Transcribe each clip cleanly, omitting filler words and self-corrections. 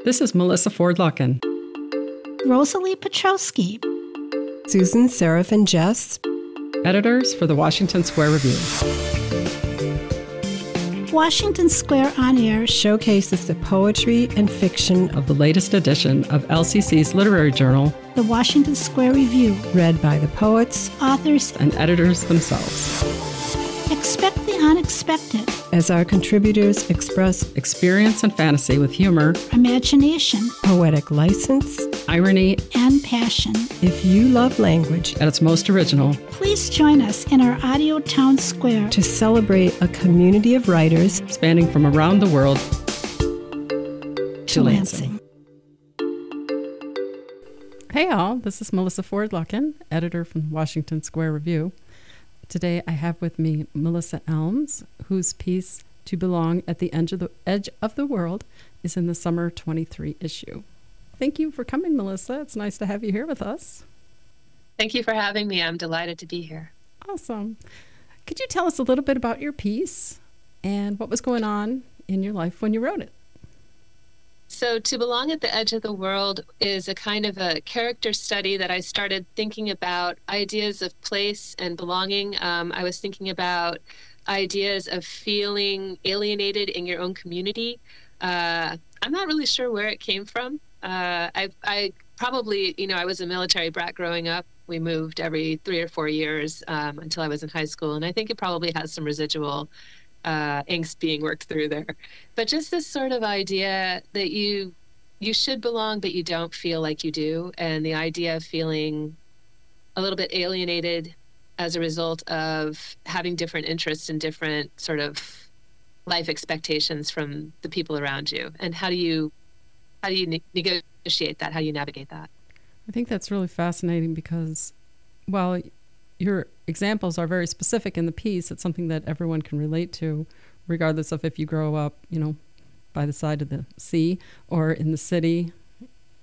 This is Melissa Ford-Luckin. Rosalie Petrowski. Susan, Seraph, and Jess. Editors for the Washington Square Review. Washington Square On Air showcases the poetry and fiction of the latest edition of LCC's literary journal, the Washington Square Review, read by the poets, authors, and editors themselves. Expect the unexpected as our contributors express experience and fantasy with humor, imagination, poetic license, irony, and passion. If you love language at its most original, please join us in our audio town square to celebrate a community of writers spanning from around the world to Lansing. Hey all, this is Melissa Ford-Luckin, editor from Washington Square Review. Today I have with me Melissa Elmes, whose piece, To Belong at the Edge of the World, is in the summer 23 issue. Thank you for coming, Melissa. It's nice to have you here with us. Thank you for having me. I'm delighted to be here. Awesome. Could you tell us a little bit about your piece and what was going on in your life when you wrote it? So To Belong at the Edge of the World is a kind of a character study that I started thinking about ideas of place and belonging. I was thinking about ideas of feeling alienated in your own community. I'm not really sure where it came from. I probably, I was a military brat growing up. We moved every 3 or 4 years until I was in high school. And I think it probably has some residual angst being worked through there. But just this sort of idea that you should belong, but you don't feel like you do. And the idea of feeling a little bit alienated as a result of having different interests and different sort of life expectations from the people around you. And how do you negotiate that? How do you navigate that? I think that's really fascinating because while your examples are very specific in the piece, it's something that everyone can relate to, regardless of if you grow up, by the side of the sea or in the city.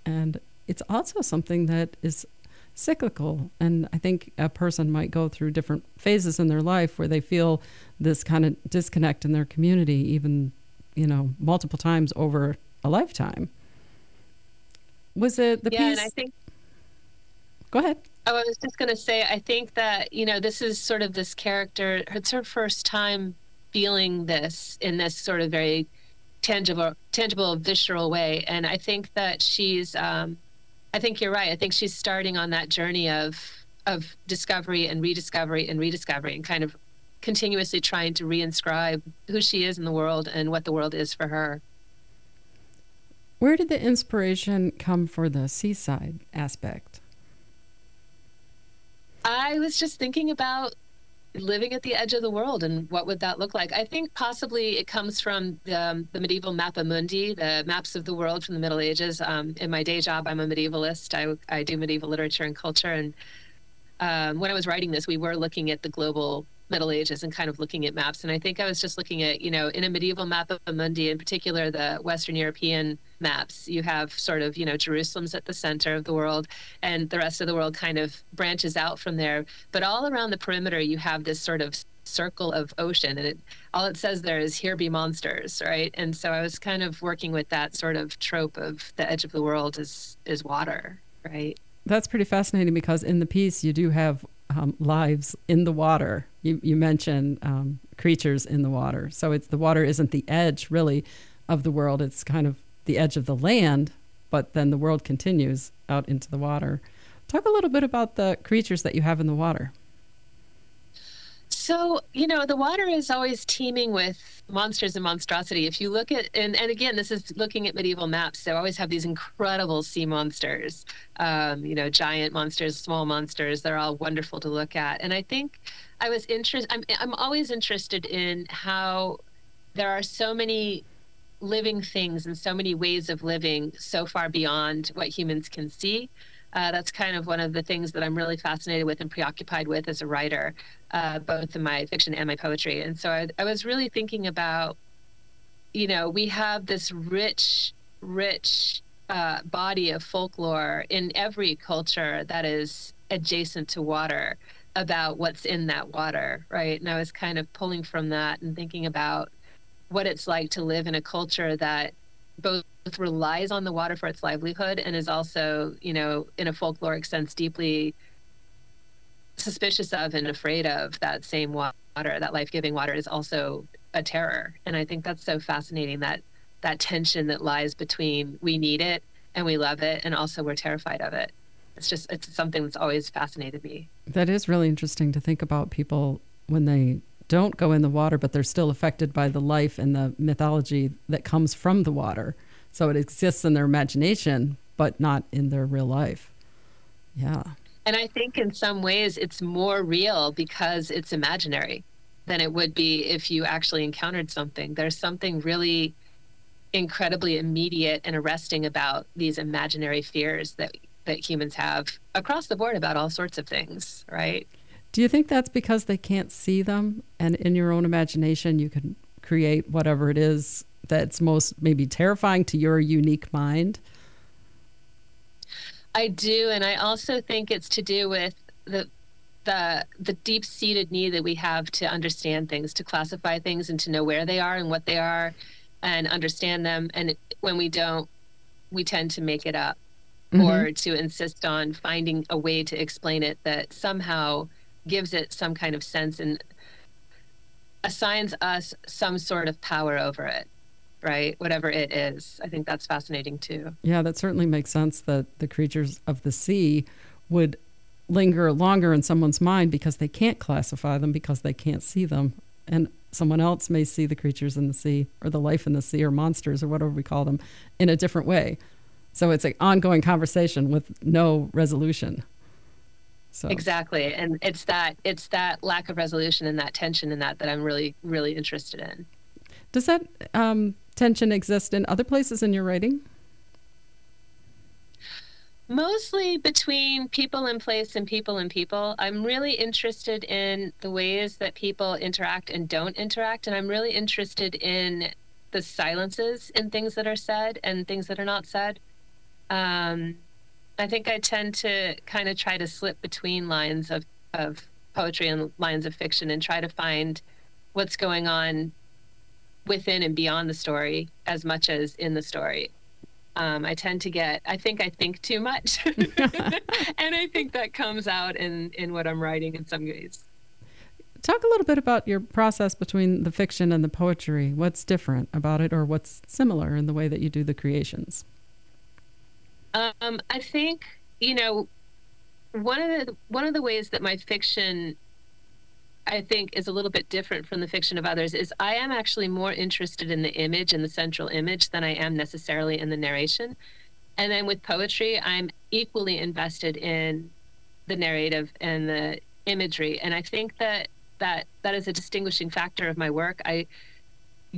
And it's also something that is cyclical. And I think a person might go through different phases in their life where they feel this kind of disconnect in their community, even, multiple times over a lifetime. Was it the piece? Yeah, and I think... Go ahead. Oh, I was just going to say, I think that, this is sort of this character, it's her first time feeling this in this sort of very tangible, visceral way. And I think that she's, I think you're right. I think she's starting on that journey of discovery and rediscovery and kind of continuously trying to reinscribe who she is in the world and what the world is for her. Where did the inspiration come for the seaside aspect? I was just thinking about living at the edge of the world and what would that look like. I think possibly it comes from the medieval Mappa Mundi, the maps of the world from the Middle Ages. In my day job, I'm a medievalist. I do medieval literature and culture. And when I was writing this, we were looking at the global Middle Ages and kind of looking at maps. And I think I was just looking at, in a medieval Mappa Mundi, in particular, the Western European maps, you have sort of, Jerusalem's at the center of the world and the rest of the world kind of branches out from there. But all around the perimeter, you have this sort of circle of ocean. And all it says there is, here be monsters, right? And so I was kind of working with that sort of trope of the edge of the world is water, right? That's pretty fascinating because in the piece, you do have lives in the water. You mention creatures in the water. So it's the water isn't the edge really of the world. It's kind of the edge of the land, but then the world continues out into the water. Talk a little bit about the creatures that you have in the water. So, the water is always teeming with monsters and monstrosity. If you look at, and again, this is looking at medieval maps, they always have these incredible sea monsters, giant monsters, small monsters. They're all wonderful to look at. And I think I was I'm always interested in how there are so many living things and so many ways of living so far beyond what humans can see. That's kind of one of the things that I'm really fascinated with and preoccupied with as a writer, both in my fiction and my poetry. And so I was really thinking about, we have this rich body of folklore in every culture that is adjacent to water about what's in that water, right? And I was kind of pulling from that and thinking about what it's like to live in a culture that both relies on the water for its livelihood and is also, in a folkloric sense, deeply suspicious of and afraid of that same water, that life-giving water, is also a terror. And I think that's so fascinating, that tension that lies between we need it and we love it, and also we're terrified of it. It's something that's always fascinated me. That is really interesting to think about people when they don't go in the water, but they're still affected by the life and the mythology that comes from the water. So it exists in their imagination, but not in their real life. Yeah. And I think in some ways it's more real because it's imaginary than it would be if you actually encountered something. There's something really incredibly immediate and arresting about these imaginary fears that humans have across the board about all sorts of things, right? Do you think that's because they can't see them, and in your own imagination you can create whatever it is that's most maybe terrifying to your unique mind? I do, and I also think it's to do with the deep-seated need that we have to understand things, to classify things, and to know where they are and what they are, and understand them. And when we don't, we tend to make it up, or to insist on finding a way to explain it that somehow gives it some kind of sense and assigns us some sort of power over it, right? Whatever it is. I think that's fascinating too. Yeah, that certainly makes sense that the creatures of the sea would linger longer in someone's mind because they can't classify them, because they can't see them. And someone else may see the creatures in the sea, or the life in the sea, or monsters, or whatever we call them, in a different way. So it's an ongoing conversation with no resolution. So. Exactly. And it's that lack of resolution and that tension in that I'm really, really interested in. Does that tension exist in other places in your writing? Mostly between people and place and people and people. I'm really interested in the ways that people interact and don't interact. And I'm really interested in the silences in things that are said and things that are not said. I think I tend to kind of try to slip between lines of poetry and lines of fiction and try to find what's going on within and beyond the story as much as in the story. I think too much. And I think that comes out in what I'm writing in some ways. Talk a little bit about your process between the fiction and the poetry. What's different about it, or what's similar in the way that you do the creations? I think, one of the ways that my fiction, I think, is a little bit different from the fiction of others is I am actually more interested in the image and the central image than I am necessarily in the narration. And then with poetry, I'm equally invested in the narrative and the imagery. And I think that is a distinguishing factor of my work.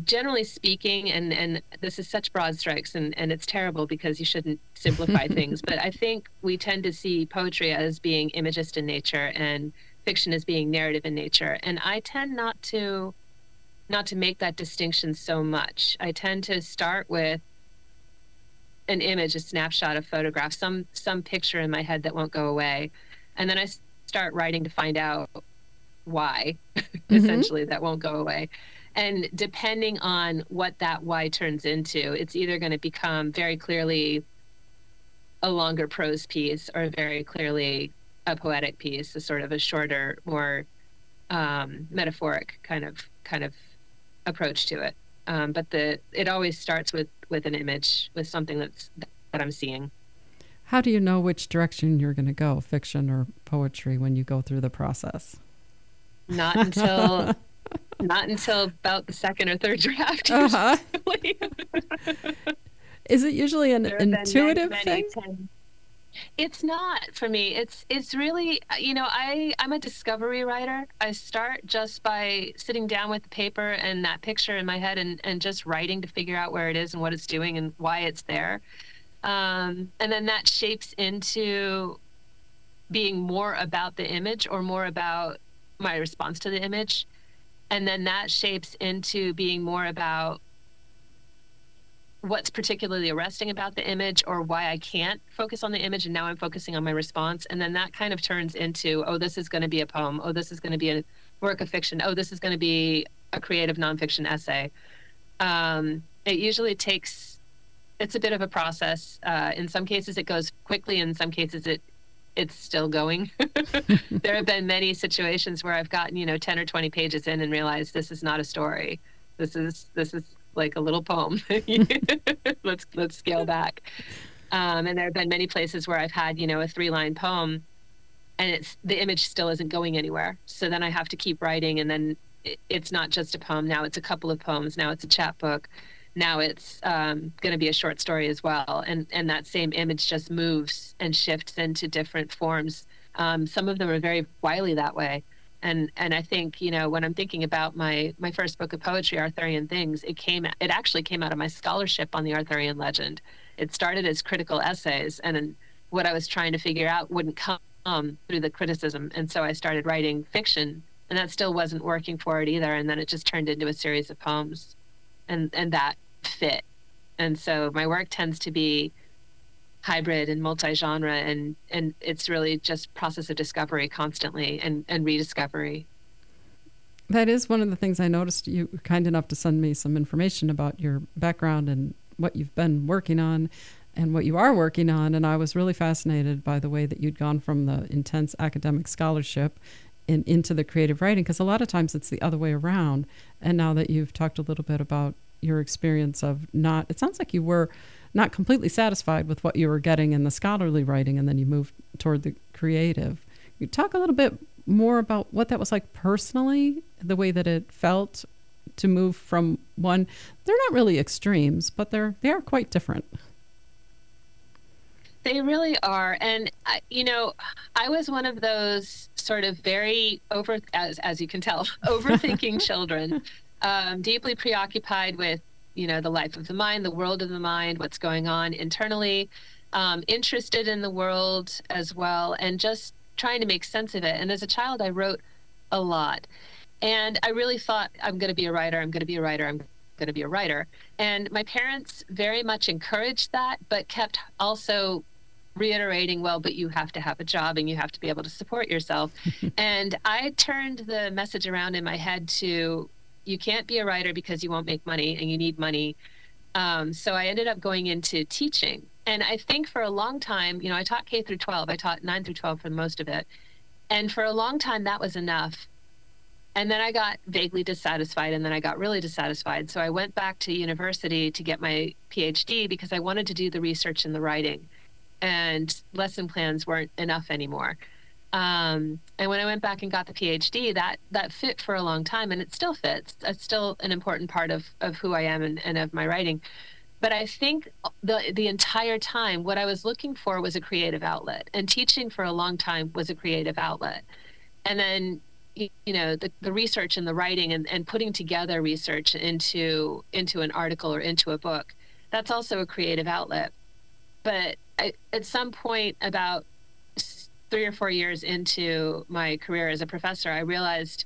Generally speaking, and this is such broad strokes, and it's terrible because you shouldn't simplify things, but I think we tend to see poetry as being imagist in nature and fiction as being narrative in nature. And I tend not to make that distinction so much. I tend to start with an image, a snapshot, a photograph, some picture in my head that won't go away. And then I start writing to find out why, essentially, that won't go away. And depending on what that why turns into, it's either going to become very clearly a longer prose piece or very clearly a poetic piece, a sort of a shorter, more metaphoric kind of approach to it. But it always starts with an image, with something that I'm seeing. How do you know which direction you're going to go, fiction or poetry, when you go through the process? Not until about the second or third draft. Is it usually an intuitive thing? It's not for me. It's really, I'm a discovery writer. I start just by sitting down with the paper and that picture in my head and just writing to figure out where it is and what it's doing and why it's there. And then that shapes into being more about the image or more about my response to the image. And then that shapes into being more about what's particularly arresting about the image or why I can't focus on the image, and now I'm focusing on my response. And then that kind of turns into, oh, this is going to be a poem. Oh, this is going to be a work of fiction. Oh, this is going to be a creative nonfiction essay. It usually takes it's a bit of a process. In some cases, it goes quickly. In some cases, it's still going. There have been many situations where I've gotten, 10 or 20 pages in and realized this is not a story. This is like a little poem. Let's scale back. And there have been many places where I've had, a 3-line poem, and the image still isn't going anywhere. So then I have to keep writing, and then it's not just a poem. Now it's a couple of poems. Now it's a chapbook. Now it's going to be a short story as well. And that same image just moves and shifts into different forms. Some of them are very wily that way. And I think, when I'm thinking about my first book of poetry, Arthurian Things, it actually came out of my scholarship on the Arthurian legend. It started as critical essays, and what I was trying to figure out wouldn't come through the criticism. And so I started writing fiction, and that still wasn't working for it either. And then it just turned into a series of poems, and that fit. And so my work tends to be hybrid and multi-genre, and it's really just process of discovery constantly and rediscovery. That is one of the things I noticed. You were kind enough to send me some information about your background and what you've been working on and what you are working on. And I was really fascinated by the way that you'd gone from the intense academic scholarship into the creative writing, because a lot of times it's the other way around. And now that you've talked a little bit about your experience of it sounds like you were not completely satisfied with what you were getting in the scholarly writing, and then you moved toward the creative. You talk a little bit more about what that was like personally, the way that it felt to move from one. They're not really extremes, but they are quite different. They really are. And, I was one of those sort of very as you can tell, overthinking children, deeply preoccupied with, the life of the mind, the world of the mind, what's going on internally, interested in the world as well, and just trying to make sense of it. And as a child, I wrote a lot. And I really thought, I'm going to be a writer, I'm going to be a writer, I'm going to be a writer. And my parents very much encouraged that, but kept also reiterating, well, but you have to have a job and you have to be able to support yourself. And I turned the message around in my head to, you can't be a writer because you won't make money, and you need money. So I ended up going into teaching. And I think for a long time, I taught K through 12. I taught 9 through 12 for most of it. And for a long time, that was enough. And then I got vaguely dissatisfied, and then I got really dissatisfied. So I went back to university to get my PhD because I wanted to do the research and the writing. And lesson plans weren't enough anymore. And when I went back and got the PhD, that fit for a long time, and it still fits. It's still an important part of who I am and of my writing. But I think the entire time, what I was looking for was a creative outlet, and teaching for a long time was a creative outlet. And then, the research and the writing and putting together research into an article or into a book, that's also a creative outlet. But at some point, about 3 or 4 years into my career as a professor, I realized,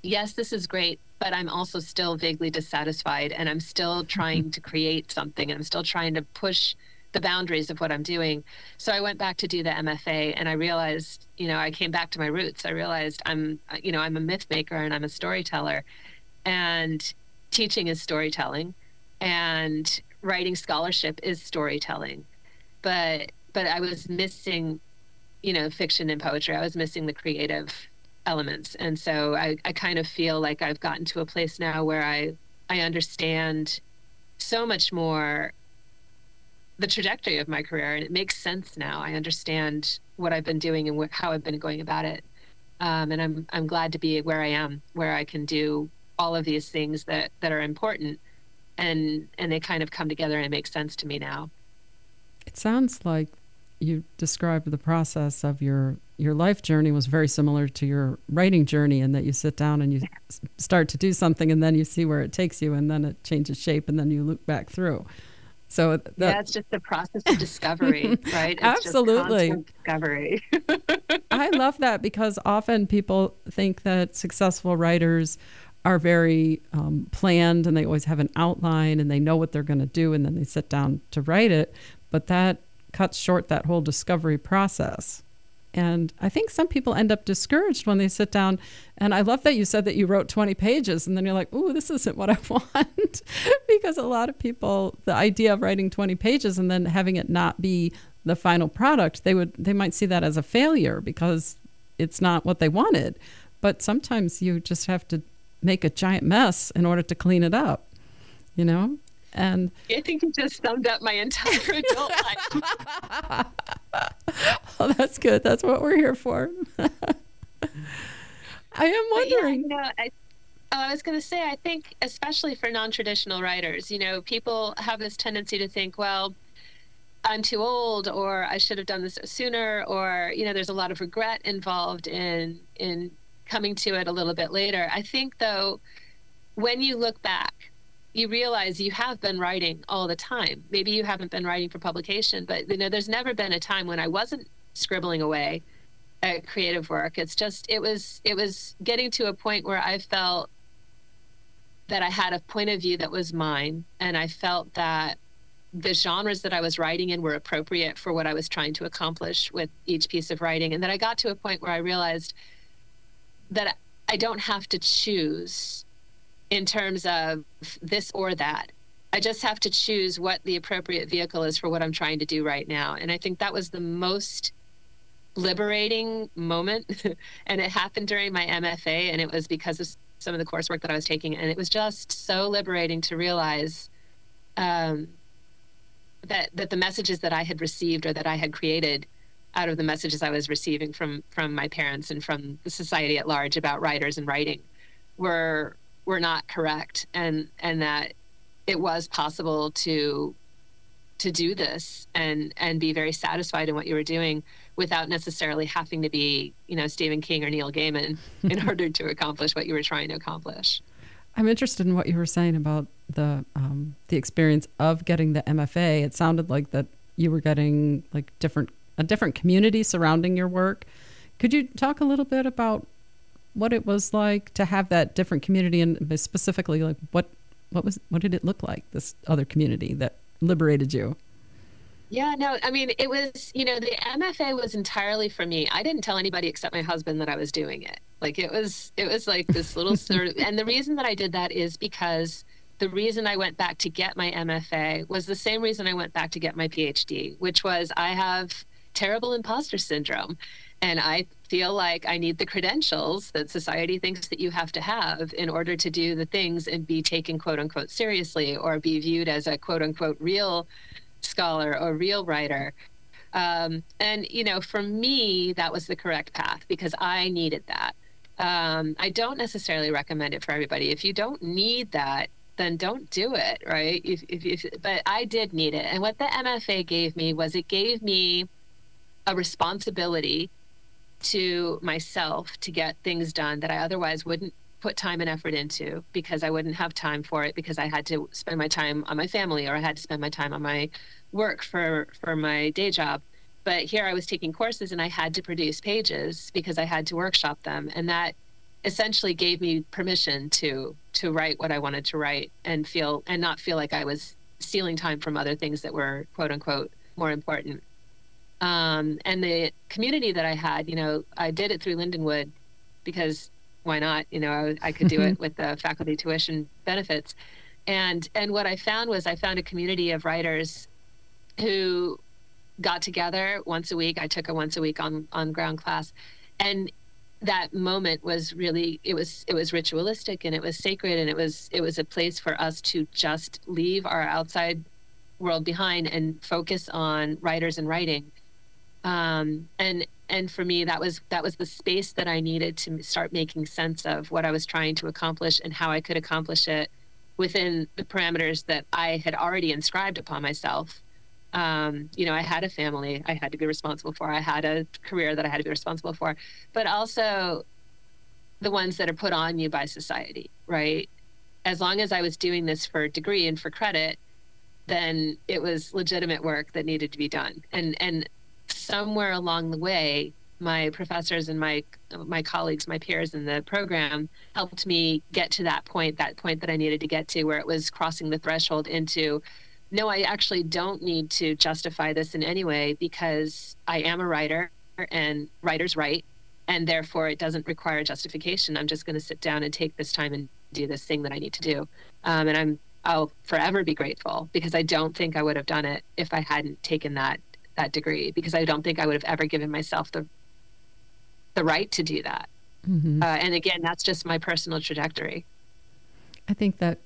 yes, this is great, but I'm also still vaguely dissatisfied, and I'm still trying to create something, and I'm still trying to push the boundaries of what I'm doing. So I went back to do the MFA, and I realized, I came back to my roots. I realized I'm a myth maker and I'm a storyteller, and teaching is storytelling, and writing scholarship is storytelling. But I was missing, fiction and poetry. I was missing the creative elements. And so I kind of feel like I've gotten to a place now where I understand so much more the trajectory of my career, and it makes sense now. I understand what I've been doing and how I've been going about it. And I'm glad to be where I am, where I can do all of these things that are important, and they kind of come together and make sense to me now. It sounds like you described the process of your life journey was very similar to your writing journey, and that you sit down and you start to do something, and then you see where it takes you, and then it changes shape, and then you look back through. So that's just the process of discovery, right? It's absolutely. Just constant discovery. I love that, because often people think that successful writers are very planned, and they always have an outline, and they know what they're going to do, and then they sit down to write it. But that cuts short that whole discovery process. And I think some people end up discouraged when they sit down. And I love that you said that you wrote 20 pages and then you're like, ooh, this isn't what I want. Because a lot of people, the idea of writing 20 pages and then having it not be the final product, they might see that as a failure because it's not what they wanted. But sometimes you just have to make a giant mess in order to clean it up, you know? And I think you just summed up my entire adult life. Oh, that's good. That's what we're here for. I am wondering. Yeah, I was going to say, I think, especially for non-traditional writers, people have this tendency to think, well, I'm too old, or I should have done this sooner, or, there's a lot of regret involved in coming to it a little bit later. I think, though, when you look back, you realize you have been writing all the time. Maybe you haven't been writing for publication, but there's never been a time when I wasn't scribbling away at creative work. It's just it was getting to a point where I felt that I had a point of view that was mine, and I felt that the genres that I was writing in were appropriate for what I was trying to accomplish with each piece of writing. And then I got to a point where I realized that I don't have to choose in terms of this or that. I just have to choose what the appropriate vehicle is for what I'm trying to do right now. And I think that was the most liberating moment. And it happened during my MFA, and it was because of some of the coursework that I was taking. And it was just so liberating to realize that the messages that I had received or that I had created out of the messages I was receiving from my parents and from the society at large about writers and writing were not correct, and that it was possible to do this and be very satisfied in what you were doing without necessarily having to be, Stephen King or Neil Gaiman in order to accomplish what you were trying to accomplish. I'm interested in what you were saying about the experience of getting the MFA. It sounded like that you were getting like a different community surrounding your work. Could you talk a little bit about what it was like to have that different community, and specifically like what did it look like, this other community that liberated you? Yeah, no, I mean, it was, the MFA was entirely for me. I didn't tell anybody except my husband that I was doing it. Like it was like this little sort of, and the reason that I did that is because the reason I went back to get my MFA was the same reason I went back to get my PhD, which was I have terrible imposter syndrome. And I feel like I need the credentials that society thinks that you have to have in order to do the things and be taken, quote unquote, seriously, or be viewed as a, quote unquote, real scholar or real writer. And, for me, that was the correct path because I needed that. I don't necessarily recommend it for everybody. If you don't need that, then don't do it, right? But I did need it. And what the MFA gave me was it gave me a responsibility to myself to get things done that I otherwise wouldn't put time and effort into because I wouldn't have time for it because I had to spend my time on my family or I had to spend my time on my work for my day job. But here I was taking courses and I had to produce pages because I had to workshop them. And that essentially gave me permission to write what I wanted to write and not feel like I was stealing time from other things that were, quote unquote, more important. And the community that I had, I did it through Lindenwood because why not? I could do it with the faculty tuition benefits. And what I found was I found a community of writers who got together once a week. I took a once a week on ground class. And that moment was really, it was ritualistic and it was sacred. And it was a place for us to just leave our outside world behind and focus on writers and writing. And for me, that was the space that I needed to start making sense of what I was trying to accomplish and how I could accomplish it within the parameters that I had already inscribed upon myself. I had a family I had to be responsible for. I had a career that I had to be responsible for, but also the ones that are put on you by society, right? As long as I was doing this for a degree and for credit, then it was legitimate work that needed to be done. And somewhere along the way, my professors and my colleagues, my peers in the program helped me get to that point that I needed to get to, where it was crossing the threshold into, no, I actually don't need to justify this in any way because I am a writer and writers write, and therefore it doesn't require justification. I'm just going to sit down and take this time and do this thing that I need to do. And I'll forever be grateful, because I don't think I would have done it if I hadn't taken that degree, because I don't think I would have ever given myself the right to do that. Mm-hmm. And again, that's just my personal trajectory. I think that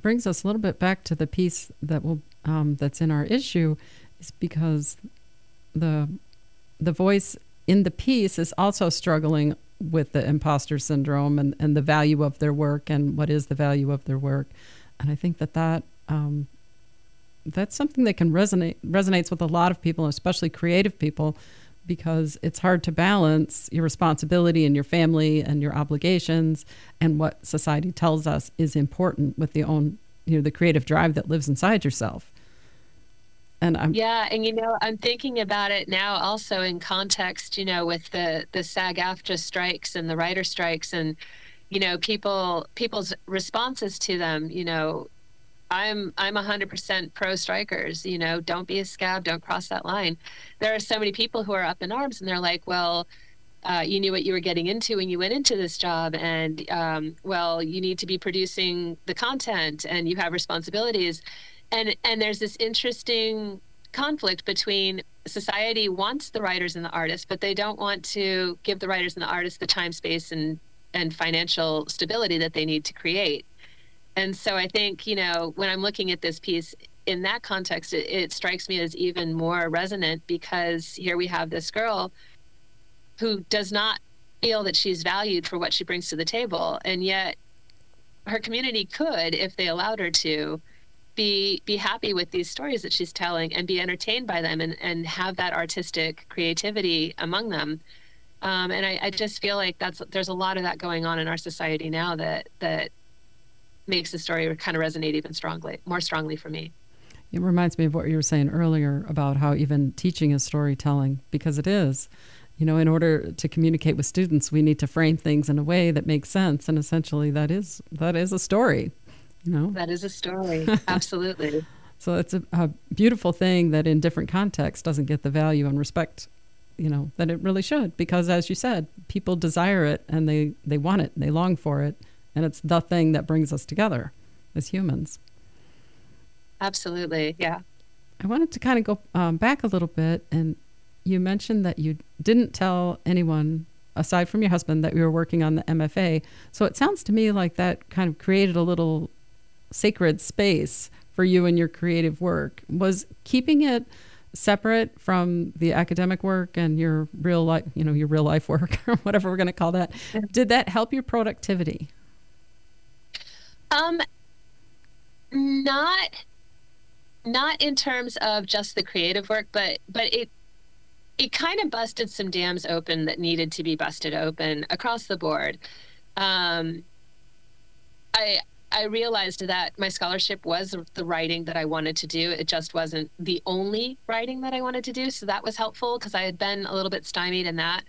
brings us a little bit back to the piece that that's in our issue, is because the voice in the piece is also struggling with the imposter syndrome and the value of their work and what is the value of their work. And I think that's something that can resonates with a lot of people, especially creative people, because it's hard to balance your responsibility and your family and your obligations and what society tells us is important with the creative drive that lives inside yourself. And I'm thinking about it now also in context, with the SAG-AFTRA strikes and the writer strikes, and people's responses to them. I'm 100% pro strikers. Don't be a scab, don't cross that line. There are so many people who are up in arms, and they're like, well, you knew what you were getting into when you went into this job, and well, you need to be producing the content, and you have responsibilities. And there's this interesting conflict between society wants the writers and the artists, but they don't want to give the writers and the artists the time, space, and financial stability that they need to create. And so I think, when I'm looking at this piece in that context, it strikes me as even more resonant, because here we have this girl who does not feel that she's valued for what she brings to the table. And yet her community could, if they allowed her to, be happy with these stories that she's telling and be entertained by them and have that artistic creativity among them. And I just feel like there's a lot of that going on in our society now that makes the story kind of resonate even more strongly for me. It reminds me of what you were saying earlier about how even teaching is storytelling, because it is. In order to communicate with students, we need to frame things in a way that makes sense, and essentially that is a story. That is a story. Absolutely. So it's a beautiful thing that in different contexts doesn't get the value and respect, that it really should, because as you said, people desire it and they want it, and they long for it. And it's the thing that brings us together as humans. Absolutely, yeah. I wanted to kind of go back a little bit, and you mentioned that you didn't tell anyone, aside from your husband, that you were working on the MFA. So it sounds to me like that kind of created a little sacred space for you and your creative work. Was keeping it separate from the academic work and your real life, your real life work, or whatever we're going to call that, did that help your productivity? Not in terms of just the creative work, but it kind of busted some dams open that needed to be busted open across the board. I realized that my scholarship was the writing that I wanted to do. It just wasn't the only writing that I wanted to do. So that was helpful, because I had been a little bit stymied in that.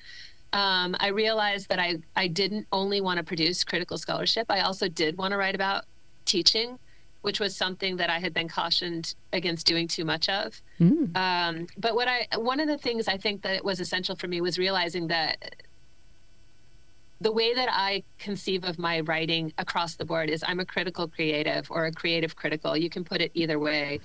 I realized that I didn't only want to produce critical scholarship. I also did want to write about teaching, which was something that I had been cautioned against doing too much of. But one of the things I think that was essential for me was realizing that the way that I conceive of my writing across the board is I'm a critical creative, or a creative critical. You can put it either way.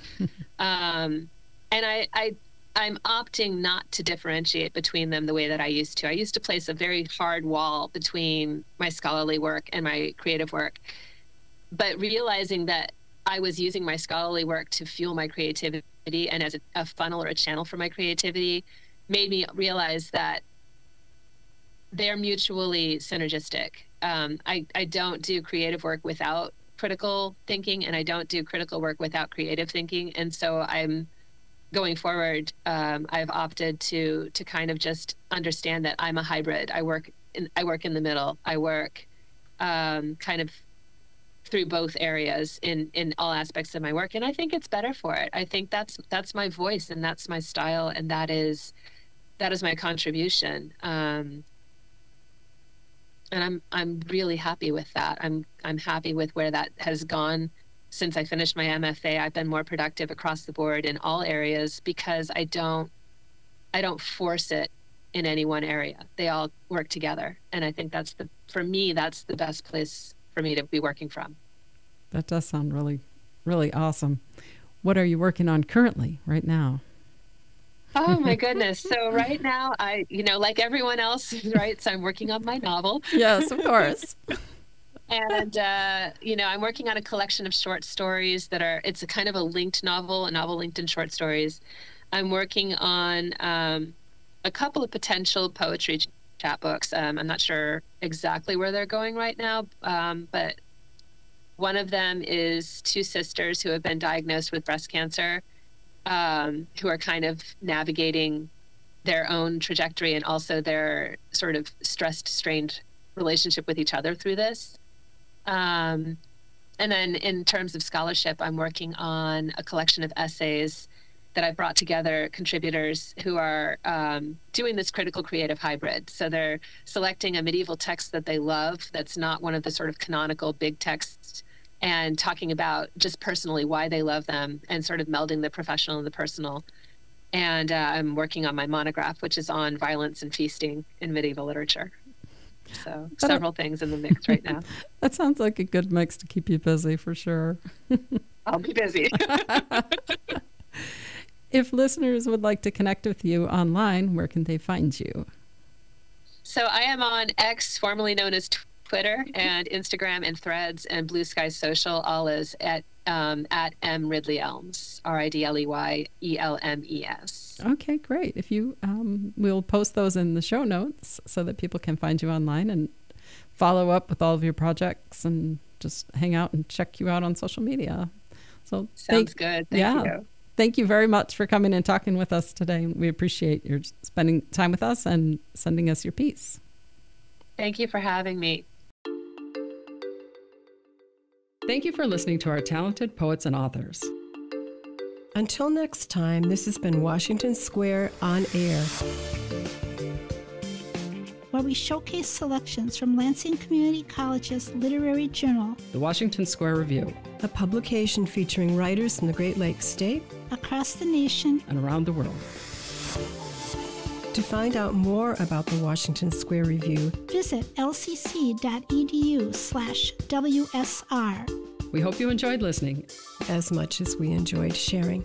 And I'm opting not to differentiate between them the way that I used to. I used to place a very hard wall between my scholarly work and my creative work. But realizing that I was using my scholarly work to fuel my creativity and as a funnel or a channel for my creativity made me realize that they're mutually synergistic. I don't do creative work without critical thinking, and I don't do critical work without creative thinking. And so I'm going forward, I've opted to kind of just understand that I'm a hybrid. I work in the middle. I work kind of through both areas in all aspects of my work, and I think it's better for it. I think that's my voice, and that's my style, and that is my contribution. And I'm really happy with that. I'm happy with where that has gone since I finished my MFA. I've been more productive across the board in all areas because I don't force it in any one area. They all work together. And I think for me, that's the best place for me to be working from. That does sound really, really awesome. What are you working on currently right now? Oh my goodness. So right now like everyone else, right? So I'm working on my novel. Yes, of course. And, I'm working on a collection of short stories it's a kind of a linked novel, a novel linked in short stories. I'm working on a couple of potential poetry chapbooks. I'm not sure exactly where they're going right now, but one of them is two sisters who have been diagnosed with breast cancer, who are kind of navigating their own trajectory and also their sort of stressed, strained relationship with each other through this. And then in terms of scholarship, I'm working on a collection of essays that I've brought together contributors who are doing this critical creative hybrid. So they're selecting a medieval text that they love that's not one of the sort of canonical big texts, and talking about just personally why they love them and sort of melding the professional and the personal. And I'm working on my monograph, which is on violence and feasting in medieval literature. So several things in the mix right now. That sounds like a good mix to keep you busy for sure. I'll be busy. If listeners would like to connect with you online, where can they find you? So I am on X, formerly known as Twitter, and Instagram and Threads and Blue Sky Social, all is at M Ridley Elmes, RIDLEYELMES. Okay, great. If you, we'll post those in the show notes so that people can find you online and follow up with all of your projects and just hang out and check you out on social media. So sounds good. Thank you. Thank you very much for coming and talking with us today. We appreciate your spending time with us and sending us your piece. Thank you for having me. Thank you for listening to our talented poets and authors. Until next time, this has been Washington Square on Air, where we showcase selections from Lansing Community College's literary journal, The Washington Square Review, a publication featuring writers from the Great Lakes State, across the nation, and around the world. To find out more about the Washington Square Review, visit lcc.edu/WSR. We hope you enjoyed listening as much as we enjoyed sharing.